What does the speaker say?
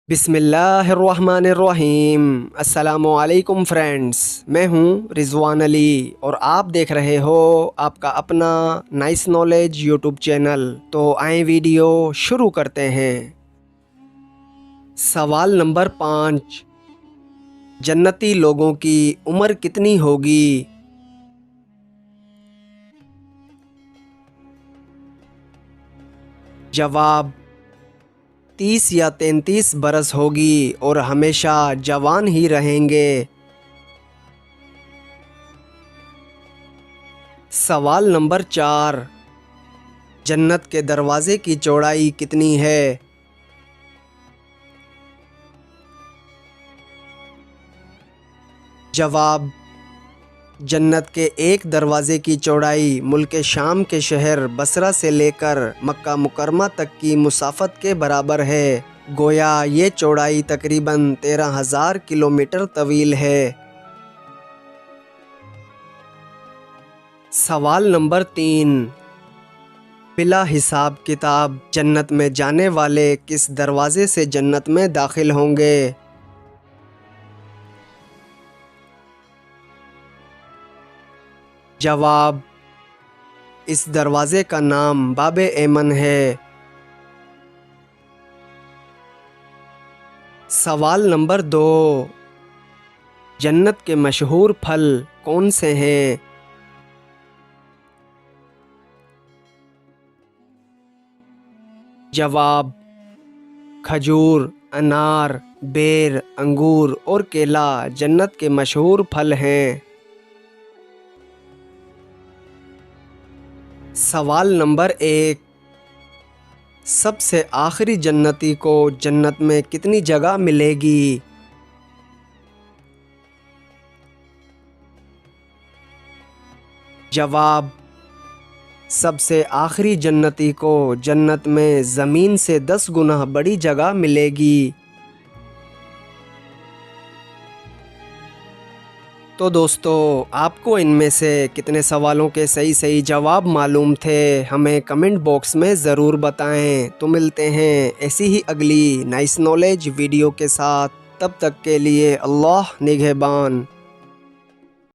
بسم اللہ الرحمن الرحیم۔ السلام علیکم فرینڈز، میں ہوں رضوان علی اور آپ دیکھ رہے ہو آپ کا اپنا نائس نالج یوٹیوب چینل۔ تو آئیں ویڈیو شروع کرتے ہیں۔ سوال نمبر 5، جنتی لوگوں کی عمر کتنی ہوگی؟ جواب 30 یا 33 برس ہوگی اور ہمیشہ جوان ہی رہیں گے۔ سوال نمبر 4، جنت کے دروازے کی چوڑائی کتنی ہے؟ جواب جنت کے ایک دروازے کی چوڑائی ملک شام کے شہر بصرہ سے لے کر مکہ مکرمہ تک کی مسافت کے برابر ہے، گویا یہ چوڑائی تقریباً 13,000 کلومیٹر طویل ہے۔ سوال نمبر 3، بلا حساب کتاب جنت میں جانے والے کس دروازے سے جنت میں داخل ہوں گے؟ جواب اس دروازے کا نام باب ایمن ہے۔ سوال نمبر 2، جنت کے مشہور پھل کون سے ہیں؟ جواب کھجور، انار، بیر، انگور اور کیلا جنت کے مشہور پھل ہیں۔ سوال نمبر 1، سب سے آخری جنتی کو جنت میں کتنی جگہ ملے گی؟ جواب سب سے آخری جنتی کو جنت میں زمین سے 10 گنا بڑی جگہ ملے گی۔ تو دوستو، آپ کو ان میں سے کتنے سوالوں کے صحیح جواب معلوم تھے ہمیں کمنٹ باکس میں ضرور بتائیں۔ تو ملتے ہیں ایسی ہی اگلی نائس نالج ویڈیو کے ساتھ، تب تک کے لیے اللہ نگہبان۔